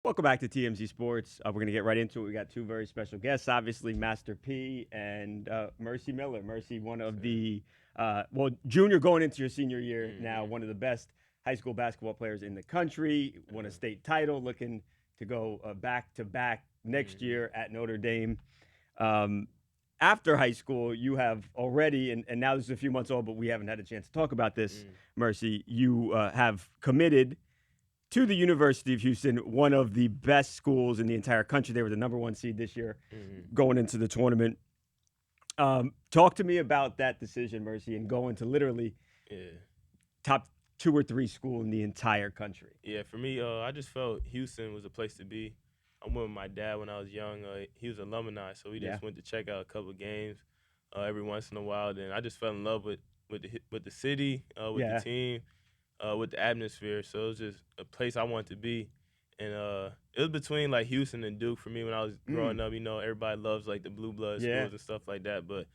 Welcome back to TMZ Sports. We're going to get right into it. We got two very special guests, obviously Master P and Mercy Miller. Mercy, one of the, junior going into your senior year now, one of the best high school basketball players in the country, won a state title, looking to go back to back next year at Notre Dame. After high school, you have already, and now this is a few months old, but we haven't had a chance to talk about this, Mercy. You have committed to the University of Houston, one of the best schools in the entire country. They were the number one seed this year going into the tournament. Talk to me about that decision, Mercy, and going to literally top two or three school in the entire country. Yeah, for me, I just felt Houston was a place to be. I went with my dad when I was young. He was alumni, so we just went to check out a couple of games every once in a while. Then I just fell in love with the city, with the team, with the atmosphere. So it was just a place I wanted to be. And it was between like Houston and Duke for me when I was growing up. You know, everybody loves like the blue blood schools and stuff like that. But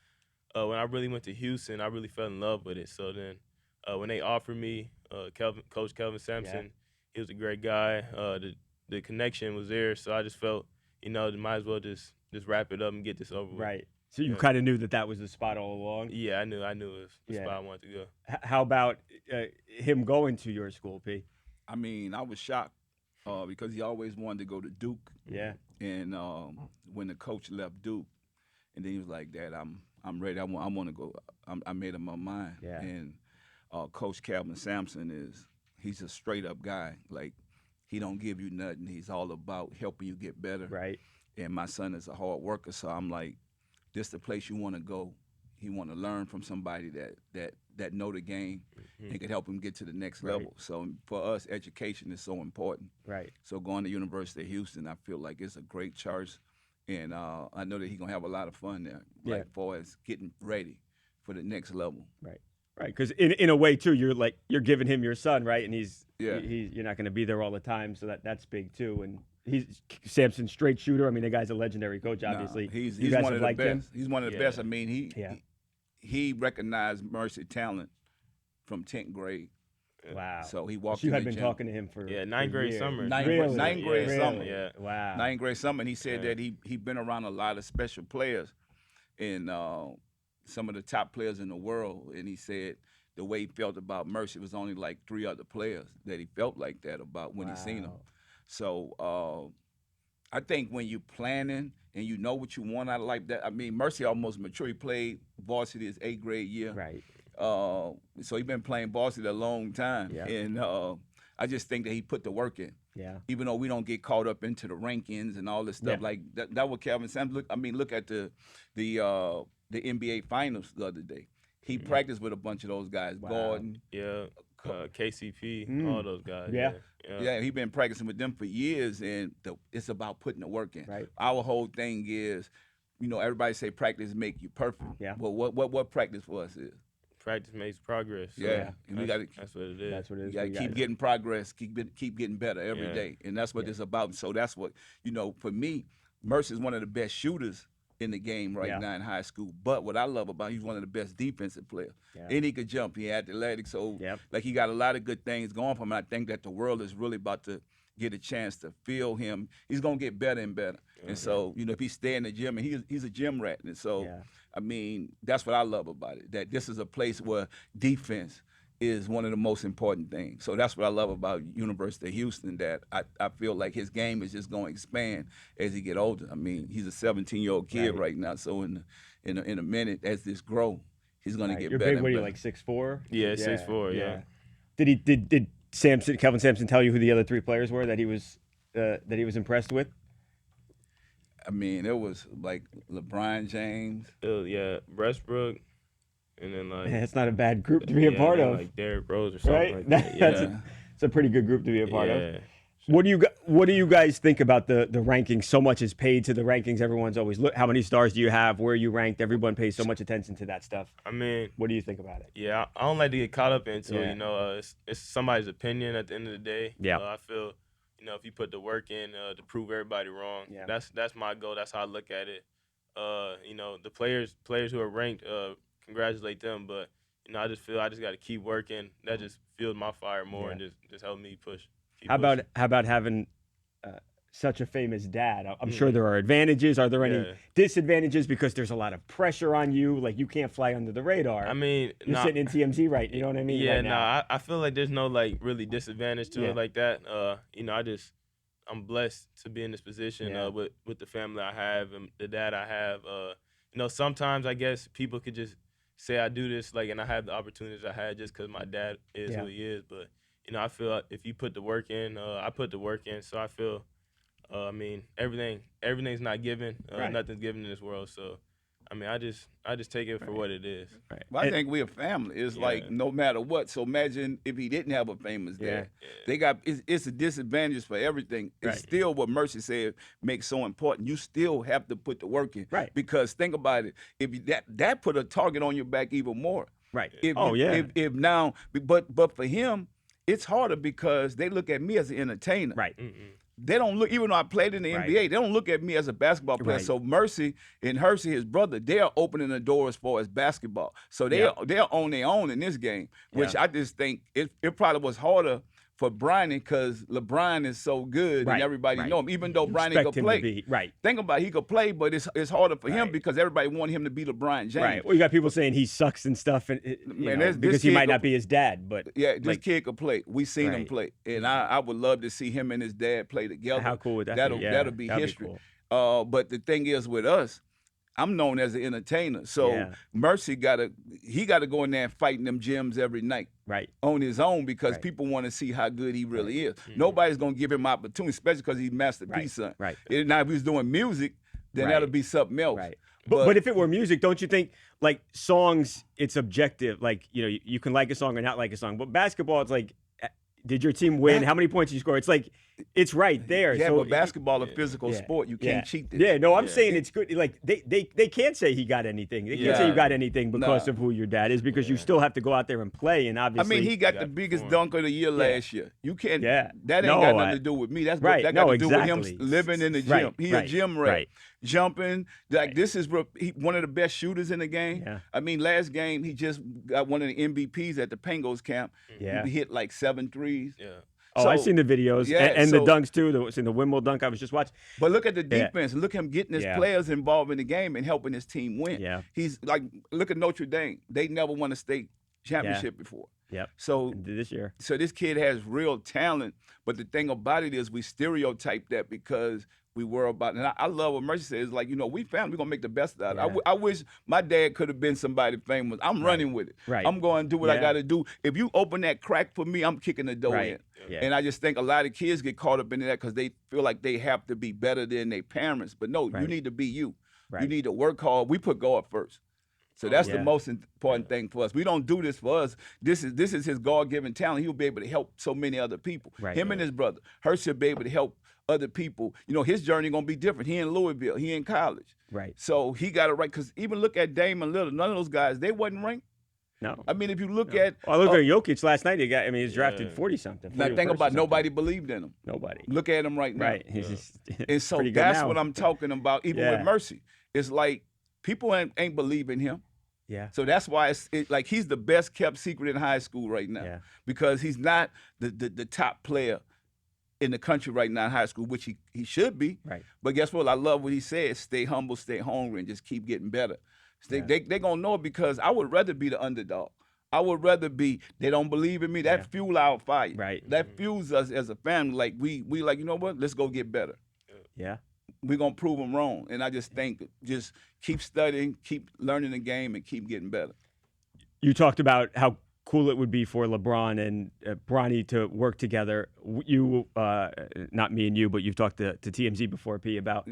when I really went to Houston, I really fell in love with it. So then when they offered me, Coach Kelvin Sampson, he was a great guy. The connection was there, so I just felt, might as well just wrap it up and get this over with. Right. So you kind of knew that was the spot all along. Yeah, I knew it was the spot I wanted to go. How about him going to your school, P? I mean, I was shocked because he always wanted to go to Duke. Yeah. And when the coach left Duke, and then he was like, "Dad, I'm ready. I want to go." I made up my mind. Yeah. And Coach Kelvin Sampson he's a straight up guy. Like, he don't give you nothing. He's all about helping you get better. Right. And my son is a hard worker, so I'm like, this the place you want to go. He want to learn from somebody that know the game and could help him get to the next level. So for us, education is so important. Right. So going to University of Houston, I feel like it's a great choice, and I know that he's gonna have a lot of fun there. Like far as getting ready for the next level. Right. Right, because in a way too, you're giving him your son, right? And you're not going to be there all the time, so that's big too. And he's Sampson, straight shooter. I mean, the guy's a legendary coach, obviously. He's one of the best. He's one of the best. I mean, he recognized Mercy talent from 10th grade. Wow. So he walked. You had been talking to him for ninth grade summer. Ninth grade summer. Yeah. Wow. Ninth grade summer, and he said that he been around a lot of special players, and some of the top players in the world, and he said the way he felt about Mercy was only like 3 other players that he felt like that about when he seen him. So I think when you planning and you know what you want out of life, that I mean, Mercy almost mature. He played varsity his 8th grade year. Right. So he been playing varsity a long time, and I just think that he put the work in. Yeah. Even though we don't get caught up into the rankings and all this stuff like that. That what Kelvin Sampson. Look at the NBA Finals the other day. He practiced with a bunch of those guys. Gordon. Yeah. KCP, all those guys. Yeah, he been practicing with them for years, and it's about putting the work in. Right. Our whole thing is, everybody say practice make you perfect. Yeah. Well, what practice for us is? Practice makes progress. So And we got to. That's what it is. That's what it is. You got to keep getting progress, keep getting better every day, and that's what it's about. So that's what for me, Mercer is one of the best shooters in the game right now in high school. But what I love about he's one of the best defensive players. And he could jump. He athletic. So like he got a lot of good things going for him. And I think that the world is really about to get a chance to feel him. He's gonna get better and better. And so if he stay in the gym, and he's a gym rat. And so I mean that's what I love about it. That this is a place where defense is one of the most important things. So that's what I love about University of Houston, that I feel like his game is just going to expand as he get older. I mean, he's a 17-year-old kid right now, so in a minute, as this grow, he's going to get You're better. Big, what are you, better. like 6'4"? Yeah, 6'4", yeah. Did Kelvin Sampson tell you who the other 3 players were that he was impressed with? I mean, it was like LeBron James. Westbrook. And then it's not a bad group to be a part of. Like Derrick Rose or something like that. It's a pretty good group to be a part of. What do you guys think about the rankings? So much is paid to the rankings. Everyone's always look. How many stars do you have? Where are you ranked? Everyone pays so much attention to that stuff. I mean, what do you think about it? Yeah, I don't like to get caught up into it. It's somebody's opinion at the end of the day. Yeah. I feel if you put the work in to prove everybody wrong, that's my goal. That's how I look at it. The players who are ranked. Congratulate them, but I just feel I just got to keep working. That just fuels my fire more and just help me push. How about having such a famous dad, I'm sure there are advantages. Are there any disadvantages because there's a lot of pressure on you? Like you can't fly under the radar. I mean, you're sitting in TMZ, right? You know what I mean? Yeah, right now. I feel like there's no like really disadvantage to it like that. You know, I'm blessed to be in this position with the family I have and the dad I have. You know, sometimes I guess people could just say I do this like, and I have the opportunities I had just because my dad is who he is. But you know, I feel like if you put the work in, I put the work in. So I feel. I mean, everything's not given. Nothing's given in this world. So, I mean, I just take it for what it is. Right. Well, I think we're a family. It's like no matter what. So imagine if he didn't have a famous dad. They got it's a disadvantage for everything. It's still what Mercy said makes so important. You still have to put the work in. Right. Because think about it. If you, that put a target on your back even more. Right. If now, but for him, it's harder because they look at me as an entertainer. Right. They don't look, even though I played in the NBA, they don't look at me as a basketball player. So Mercy and Hersey, his brother, they are opening the door as far as basketball. So they're on their own in this game, which I just think it probably was harder for Bronny because LeBron is so good and everybody know him. Even though Bronny could play, think about it, he could play, but it's harder for him because everybody wanted him to be LeBron James. Right. Well, you got people saying he sucks and stuff, and because he might not be his dad. But this kid could play. We seen him play, and I would love to see him and his dad play together. How cool would that be? That'll be history. But the thing is with us, I'm known as an entertainer. So Mercy gotta go in there and fight in them gyms every night. Right. On his own because people want to see how good he really is. Nobody's gonna give him opportunity, especially because he's Master P's son. Right. Now if he was doing music, then that'll be something else. Right. But if it were music, don't you think like songs, it's objective. Like, you can like a song or not like a song. But basketball, it's like, did your team win? How many points did you score? It's like, it's right there. Yeah, so but basketball a physical sport. You can't cheat this. Yeah, no, I'm saying it's good. Like they can't say he got anything. They can't say you got anything because of who your dad is, because you still have to go out there and play. And obviously, I mean, he got the biggest dunk of the year last year. You can't. That ain't got nothing to do with me. That got to do with him living in the gym. He a gym rat. Jumping, like this is one of the best shooters in the game. Yeah. I mean, last game he just got one of the MVPs at the Pangos camp. Yeah. He hit like 7 threes. Yeah. Oh, I've seen the videos and the dunks too. In the Wimbledon dunk I was just watching. But look at the defense. Look at him getting his players involved in the game and helping his team win. Yeah. He's like, look at Notre Dame. They never won a state championship before. Yep. So this year. So this kid has real talent. But the thing about it is we stereotype that because we were about, and I love what Mercy says, like, we family, we're going to make the best out of it. I wish my dad could have been somebody famous. I'm running with it. Right. I'm going to do what I got to do. If you open that crack for me, I'm kicking the door in. Yeah. And I just think a lot of kids get caught up in that because they feel like they have to be better than their parents. But no, you need to be you. You need to work hard. We put God first. So that's the most important thing for us. We don't do this for us. This is his God-given talent. He'll be able to help so many other people. Him and his brother. Hershey will be able to help other people. His journey going to be different. He in Louisville. He in college. Right. So he got it right. Because even look at Damon Lillard. None of those guys, they wasn't ranked. No. I mean, if you look at... I look at Jokic last night. He's drafted 40-something. Now, think about nobody believed in him. Nobody. Look at him right now. Right. He's just and so that's what I'm talking about, even with Mercy. It's like people ain't believing him. Yeah. So that's why it's like he's the best kept secret in high school right now because he's not the top player in the country right now in high school, which he should be. Right. But guess what? I love what he said. Stay humble, stay hungry, and just keep getting better. They're going to know it because I would rather be the underdog. I would rather be, they don't believe in me. That fuel our fire. Right. That fuels us as a family. Like, we like, you know what? Let's go get better. Yeah. We're going to prove them wrong. And I just think, just keep studying, keep learning the game, and keep getting better. You talked about how cool it would be for LeBron and Bronny to work together. You, not me and you, but you've talked to TMZ before, P, about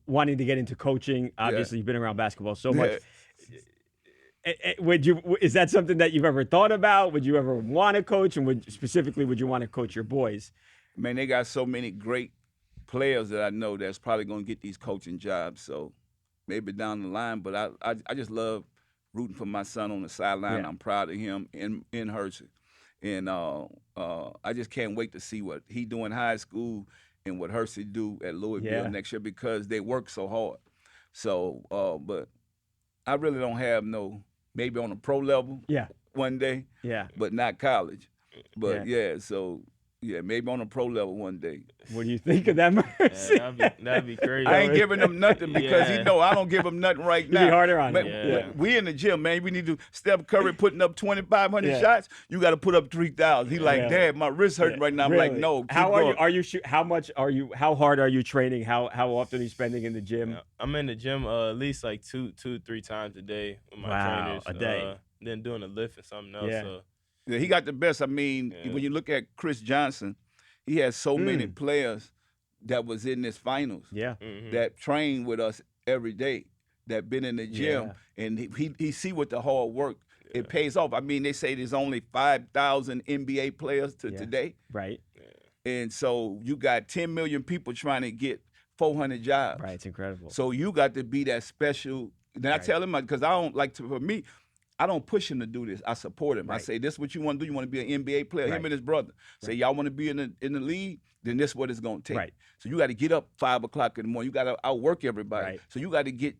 wanting to get into coaching. Obviously, you've been around basketball so much. Is that something that you've ever thought about? Would you ever want to coach? And specifically, would you want to coach your boys? Man, they got so many great players that I know that's probably going to get these coaching jobs. So maybe down the line, but I just love rooting for my son on the sideline. I'm proud of him in Hershey. And I just can't wait to see what he do in high school and what Hershey do at Louisville next year because they work so hard. So, but I really don't have maybe on a pro level one day, but not college. But so Yeah, maybe on a pro level one day. What do you think of that, Mercy? Yeah, that'd be crazy. I ain't giving him nothing because he Yeah. know I don't give him nothing right You now. be harder on Man, him. Yeah. We in the gym, man. We need to Steph Curry putting up 2,500 Yeah. shots. You got to put up 3,000. He like, Really? Dad, my wrist hurting right now. I'm like, Really? no. Keep How are you? going. Are you? How much are you? How hard are you training? How often are you spending in the gym? I'm in the gym at least like two, 3 times a day with my Wow, trainers. a day. Then doing a lift and something else. Yeah. So Yeah, he got the best. I mean, Yeah. when you look at Chris Johnson, he has so many players that was in this finals Yeah. that train with us every day, that been in the gym, and he see what the hard work it pays off. I mean, they say there's only 5,000 NBA players today, Right. and so you got 10 million people trying to get 400 jobs. Right. It's incredible. So you got to be that special. Then I tell him, because I don't like to. For me, I don't push him to do this. I support him. I Right. say, this is what you want to do. You want to be an NBA player. Him Right. and his brother. Say, y'all want to be in the league? Then this is what it's going to take. Right. So you got to get up 5 o'clock in the morning. You got to outwork everybody. Right. So you got to get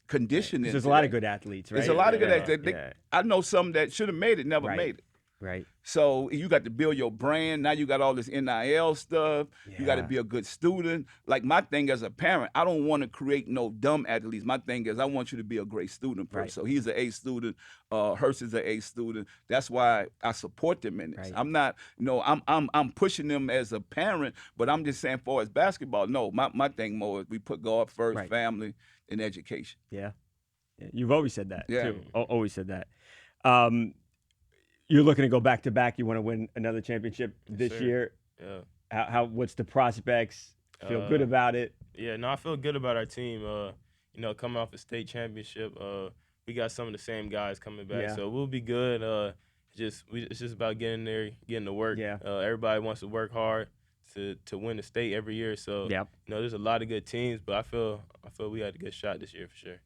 conditioned. There's a lot of good athletes, right? There's a lot of good Yeah. athletes. I know some that should have made it, never Right. made it. Right. So you got to build your brand. Now you got all this NIL stuff. You got to Yeah. be a good student. Like my thing as a parent, I don't want to create no dumb athletes. My thing is I want you to be a great student first. Right. So he's an A student. Hurst is an A student. That's why I support them in this. Right. I'm not, I'm pushing them as a parent, but I'm just saying for as basketball, no, my thing more is we put God first, Right. family, and education. Yeah. You've always said that Yeah. too. Always said that. You're looking to go back to back. You want to win another championship this sir. year. Yeah. What's the prospects? Feel good about it? Yeah, no, I feel good about our team. Coming off a state championship, we got some of the same guys coming back, Yeah. so we'll be good. It's just about getting there, getting to work. Yeah. Everybody wants to work hard to win the state every year. So Yep. there's a lot of good teams, but I feel we had a good shot this year for sure.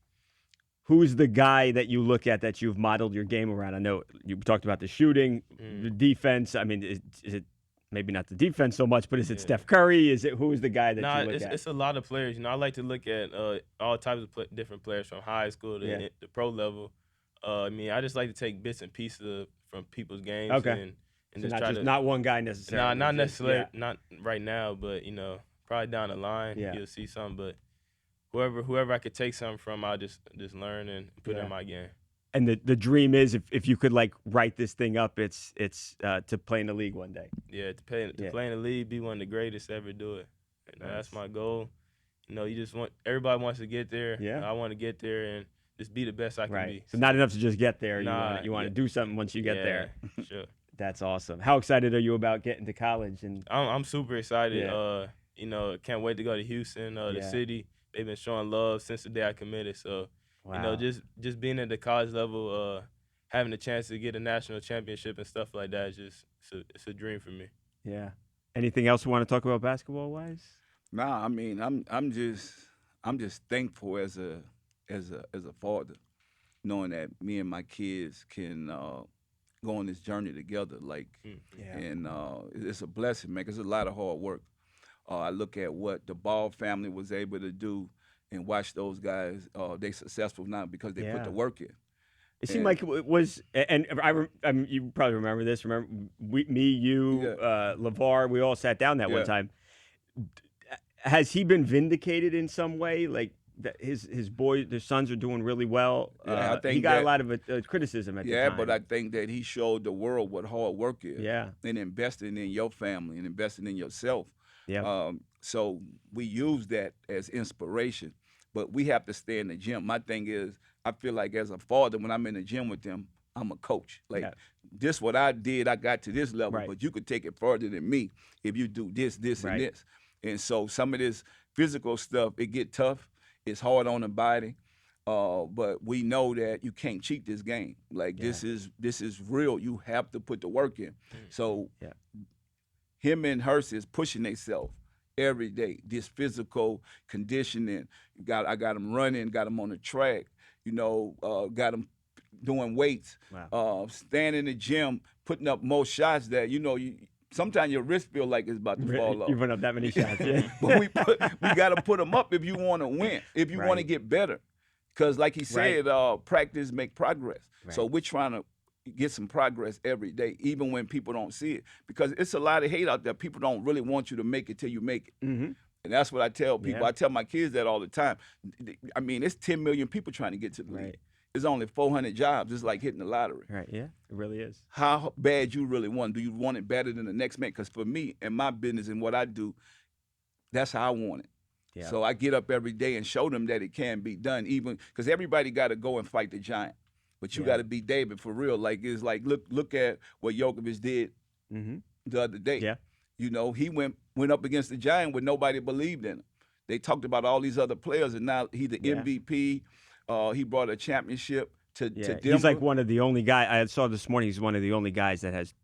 Who's the guy that you look at that you've modeled your game around? I know you talked about the shooting, the defense. I mean, is it maybe not the defense so much, but is it Steph Curry? Who is the guy that you look at? It's a lot of players. I like to look at all types of different players from high school to the pro level. I just like to take bits and pieces from people's games. Okay. And So just not one guy necessarily. not Just- necessarily, not right now, but probably down the line you'll see something. But whoever I could take something from, I'll just learn and put in my game. And the dream is if you could write this thing up, it's to play in the league one day. Yeah, to play in the league, be one of the greatest to ever do it. That's my goal. You just everybody wants to get there. Yeah. I want to get there and just be the best I can be. So not enough to just get there. Nah, you want to do something once you get there. Sure. That's awesome. How excited are you about getting to college? And I'm super excited. Yeah. Can't wait to go to Houston, the city. They've been showing love since the day I committed. So, wow. just being at the college level, having a chance to get a national championship and stuff like that is it's a dream for me. Yeah. Anything else you want to talk about basketball wise? Nah, I mean, I'm just thankful as a father, knowing that me and my kids can go on this journey together. And it's a blessing, man. 'Cause it's a lot of hard work. I look at what the Ball family was able to do and watch those guys. They successful now because they put the work in. It seemed like it was, and you probably remember this. Remember, me, you, LeVar, we all sat down that one time. Has he been vindicated in some way? Like that his sons are doing really well. Yeah, I think he got a lot of criticism at the time. Yeah, but I think that he showed the world what hard work is. Yeah. And investing in your family and investing in yourself. Yeah. So we use that as inspiration, but we have to stay in the gym. My thing is, I feel like as a father, when I'm in the gym with them, I'm a coach. This what I did, I got to this level, but you could take it further than me if you do this, and this. And so some of this physical stuff, it get tough. It's hard on the body. But we know that you can't cheat this game. This is real. You have to put the work in. So him and Hurst is pushing themselves every day. This physical conditioning. I got him running, got him on the track, got him doing weights, staying in the gym, putting up more shots that, sometimes your wrist feel like it's about to fall off. You run up that many shots, yeah. But we got to put them up if you want to win, if you want to get better. Because like he said, practice make progress. So we're trying to get some progress every day, even when people don't see it. Because it's a lot of hate out there. People don't really want you to make it till you make it. Mm-hmm. And that's what I tell people. Yeah. I tell my kids that all the time. I mean, it's 10 million people trying to get to the league. Right. It's only 400 jobs. It's like hitting the lottery. Right. Yeah. It really is. How bad you really want? Do you want it better than the next man? Because for me and my business and what I do, that's how I want it. Yeah. So I get up every day and show them that it can be done, even because everybody got to go and fight the giant. But you got to be David for real. Like, it's like, look at what Djokovic did the other day. Yeah. You know, he went up against the giant when nobody believed in him. They talked about all these other players, and now he's the MVP. He brought a championship to Denver. He's like one of the only guys I saw this morning. He's one of the only guys that has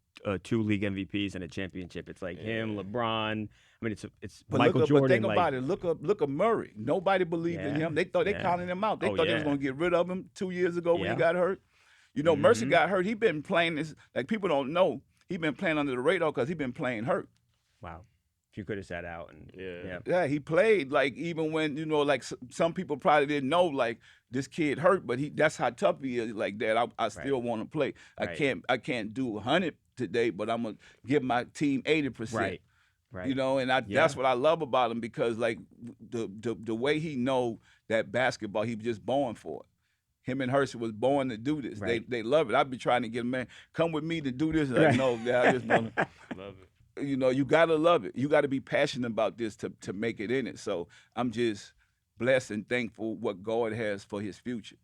2 league MVPs and a championship. It's like him, LeBron. I mean, it's Michael Jordan. But think about it. Look at Murray. Nobody believed in him. They thought they counted him out. They thought they was going to get rid of him 2 years ago when he got hurt. You know, Mercy got hurt. He been playing this, like, people don't know. He been playing under the radar because he been playing hurt. Wow. If you could have sat out. And Yeah, he played, like, even when, you know, like, some people probably didn't know, like, this kid hurt, but that's how tough he is. Like that, I still want to play. Right. I can't do 100 today, but I'm gonna give my team 80%. Right. Right. You know, and that's what I love about him, because, like, the way he know that basketball, he was just born for it. Him and Hershey was born to do this. Right. They love it. I've been trying to get him, man, come with me to do this. Like, no, I just want to Love it. You know, you gotta love it. You gotta be passionate about this to make it in it. So I'm just blessed and thankful what God has for his future.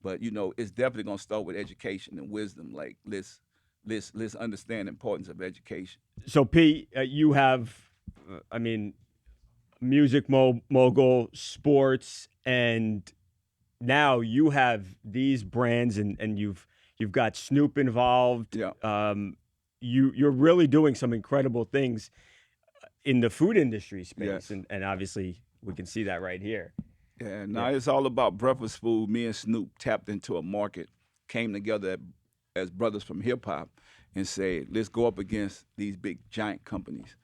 But, you know, it's definitely gonna start with education and wisdom. Like, let's understand the importance of education. So, P, you have, I mean, music mogul, sports, and now you have these brands, and you've got Snoop involved. Yeah. You're really doing some incredible things in the food industry space, Yes. and obviously we can see that right here. Yeah, it's all about breakfast food. Me and Snoop tapped into a market, came together as brothers from hip hop, and said, let's go up against these big giant companies.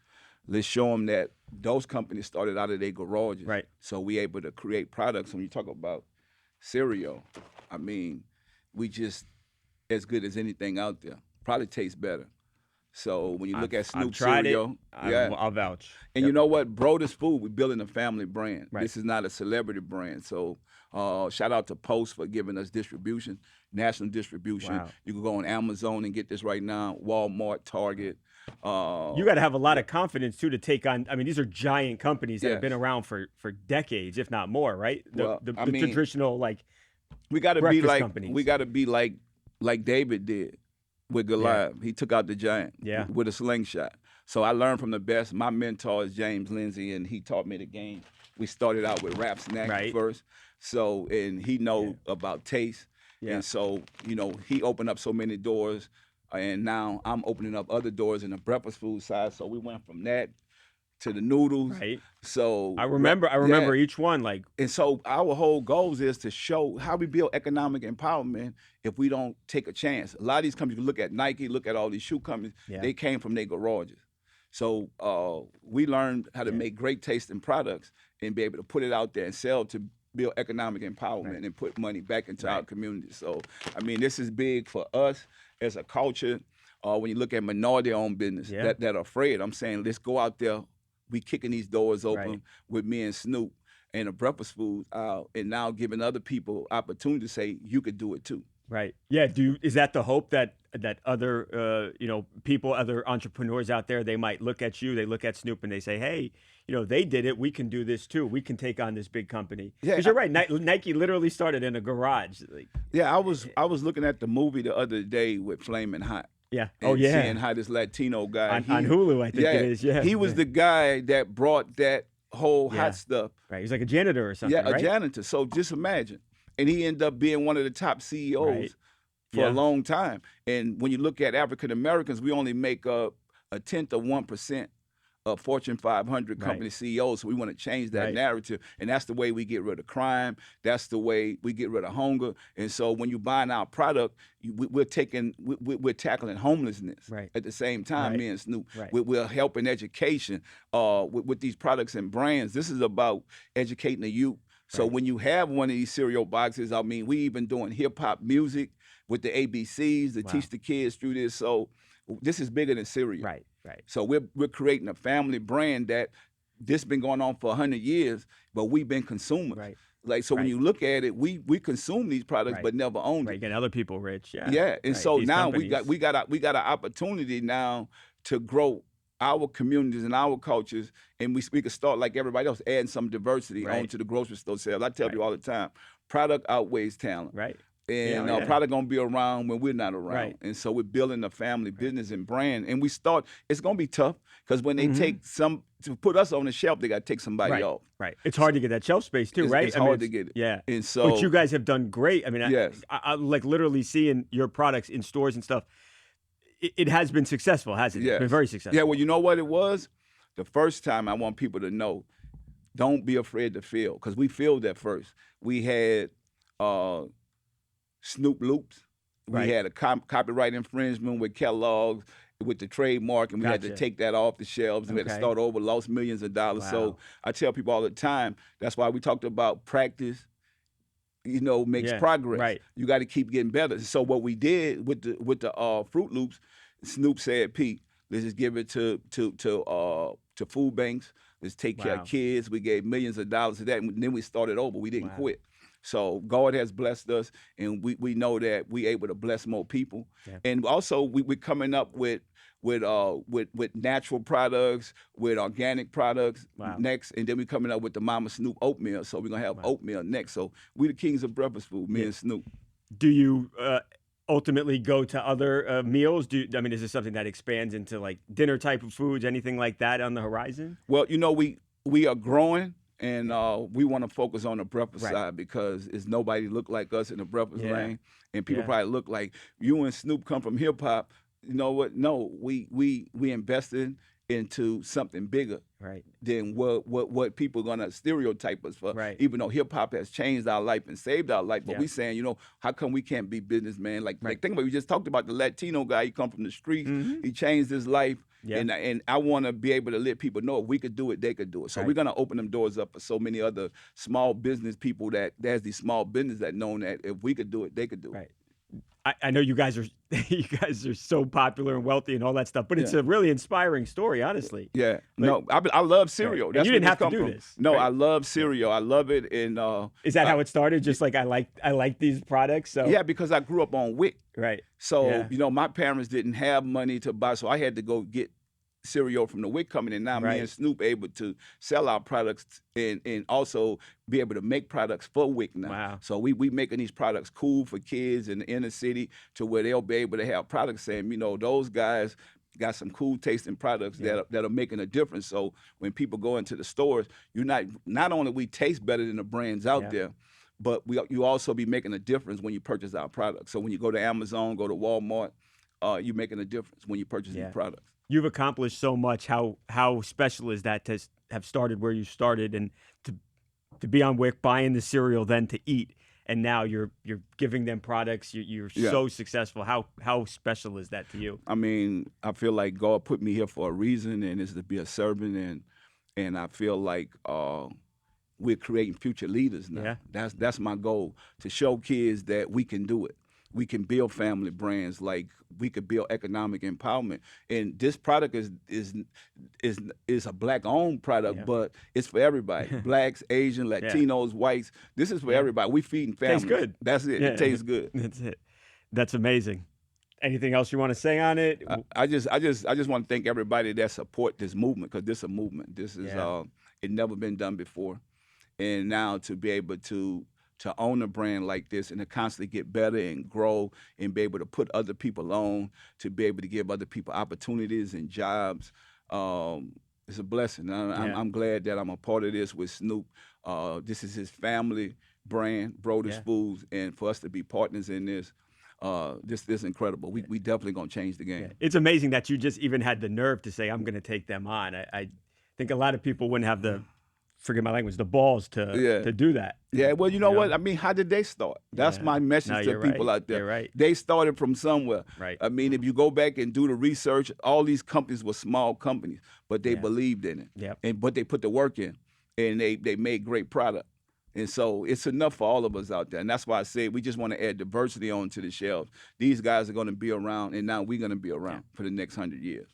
Let's show them that those companies started out of their garages. Right. So we able to create products. When you talk about cereal, I mean, we just as good as anything out there. Probably tastes better. So when you look at Snoop cereal, I'll vouch. And you know what? Brodus Food, we're building a family brand. Right. This is not a celebrity brand. So shout out to Post for giving us distribution, national distribution. Wow. You can go on Amazon and get this right now, Walmart, Target. You got to have a lot of confidence, too, to take on. I mean, these are giant companies that have been around for decades, if not more, right? The traditional, like, we got to be like companies. We got to be like David did with Goliath. He took out the giant with a slingshot. So I learned from the best. My mentor is James Lindsay, and he taught me the game. We started out with Rap Snack first. So, and he know about taste. Yeah. And so, you know, he opened up so many doors, and now I'm opening up other doors in the breakfast food side. So we went from that to the noodles. Right. So I remember each one, like. And so our whole goals is to show how we build economic empowerment if we don't take a chance. A lot of these companies, look at Nike, look at all these shoe companies, they came from their garages. So we learned how to make great tasting products and be able to put it out there and sell to build economic empowerment and put money back into our community. So, I mean, this is big for us as a culture. When you look at minority-owned business that are afraid, I'm saying, let's go out there. We kicking these doors open with me and Snoop and the breakfast food, and now giving other people opportunity to say, you could do it too. Right. Yeah. Is that the hope that other people, other entrepreneurs out there, they might look at you, they look at Snoop, and they say, hey, they did it. We can do this too. We can take on this big company. Yeah. Because you're right. Nike literally started in a garage. Yeah. I was looking at the movie the other day with Flamin' Hot. Yeah. And seeing how this Latino guy on Hulu, I think it is. Yeah. He was the guy that brought that whole hot stuff. Right. He's like a janitor or something. Yeah, a janitor. So just imagine. And he ended up being one of the top CEOs for a long time. And when you look at African Americans, we only make up 1/10 of 1% of Fortune 500 company CEOs. So we want to change that narrative. And that's the way we get rid of crime. That's the way we get rid of hunger. And so when you're buying our product, we're tackling homelessness at the same time, me and Snoop. We're helping education with these products and brands. This is about educating the youth So Right. when you have one of these cereal boxes, I mean, we even doing hip hop music with the ABCs to Wow. teach the kids through this. So this is bigger than cereal. Right. Right. So we're creating a family brand that this been going on for 100 years, but we've been consumers. Right. Like, so when Right. you look at it, we consume these products Right. but never owned Right. it. Getting other people rich. Yeah. Yeah, and Right. so These now companies. we got an opportunity now to grow our communities and our cultures, and we can start like everybody else, adding some diversity Right. onto the grocery store sales. I tell Right. people all the time, product outweighs talent. Right. And Yeah. product gonna be around when we're not around, Right. and so we're building a family business and brand. And we start. It's gonna be tough because when they take some to put us on the shelf, they got to take somebody Right. off. Right. It's hard to get that shelf space too, It's- right? it's I mean, hard to get it. Yeah. And so, But you guys have done great. I mean, Yes. I like literally seeing your products in stores and stuff. It has been successful, hasn't it? It's been Yes. very successful. Yeah, well, you know what it was? The first time I want people to know, don't be afraid to fail, because we failed at first. We had Snoop Loops. We Right. had a copyright infringement with Kellogg's with the trademark, and we had to Gotcha. take that off the shelves, and we had to Okay. start over, lost millions of dollars. Wow. So I tell people all the time, that's why we talked about practice, makes Yeah, progress. right. You got to keep getting better. So what we did with the Fruit Loops, Snoop said, Pete, let's just give it to food banks. Let's take care Wow. of kids. We gave millions of dollars to that, and then we started over. We didn't Wow. quit. So God has blessed us, and we know that we able to bless more people. Yeah. And also we're coming up with natural products, with organic products Wow. next, and then we're coming up with the Mama Snoop oatmeal. So we're gonna have oatmeal next. So we the kings of breakfast food, me Yeah. and Snoop. Do you ultimately go to other meals? I mean, is this something that expands into like dinner type of foods, anything like that on the horizon? Well, we are growing, and we want to focus on the breakfast Right. side because it's nobody look like us in the breakfast Yeah. lane, and people Yeah. probably look like you and Snoop come from hip hop. You know what? No, we invested into something bigger Right. than what people are gonna stereotype us for. Right. Even though hip hop has changed our life and saved our life, but Yeah. we saying, how come we can't be businessmen? Like Right. think about it, we just talked about the Latino guy. He come from the streets. Mhm. He changed his life. Yeah. And I want to be able to let people know if we could do it, they could do it. So Right. we're gonna open them doors up for so many other small business people that there's these small business that know that if we could do it, they could do it. Right. I know you guys are so popular and wealthy and all that stuff, but it's a really inspiring story, honestly. Yeah, I love cereal. Right. And That's you where didn't this have to come do from. this, No, right? I love cereal. I love it, and Is that how it started? Just like I like these products. So yeah, because I grew up on WIC. right. So Yeah. my parents didn't have money to buy, so I had to go get cereal from the WIC company. And now me Right. and Snoop able to sell our products and also be able to make products for WIC now. Wow. So we making these products cool for kids in the inner city to where they'll be able to have products saying, those guys got some cool tasting products that are making a difference. So when people go into the stores, not only we taste better than the brands out there, but you also be making a difference when you purchase our products. So when you go to Amazon, go to Walmart, you're making a difference when you purchase these products. You've accomplished so much. How special is that to have started where you started and to be on WIC, buying the cereal, then to eat, and now you're giving them products. You're so successful. How special is that to you? I mean, I feel like God put me here for a reason, and it's to be a servant, and I feel like we're creating future leaders now. Yeah. That's my goal, to show kids that we can do it. We can build family brands, like we could build economic empowerment. And this product is a black-owned product, but it's for everybody. Blacks, Asian, Latinos, whites. This is for everybody. We feeding families. Tastes good. That's it. Yeah. It tastes good. That's it. That's amazing. Anything else you want to say on it? I just want to thank everybody that support this movement, because this is a movement. This is it never been done before, and now to be able to own a brand like this and to constantly get better and grow and be able to put other people on, to be able to give other people opportunities and jobs, it's a blessing. I'm glad that I'm a part of this with Snoop. This is his family brand, Brothers Foods, and for us to be partners in this, this is incredible. We definitely gonna change the game. Yeah. It's amazing that you just even had the nerve to say, I'm going to take them on. I think a lot of people wouldn't have forget my language, the balls to do that. Yeah, well, you know what? I mean, how did they start? That's my message to people out there. You're right. They started from somewhere. Right. I mean, if you go back and do the research, all these companies were small companies, but they believed in it. Yep. But they put the work in, and they made great product. And so it's enough for all of us out there. And that's why I say we just want to add diversity onto the shelves. These guys are going to be around, and now we're going to be around for the next 100 years.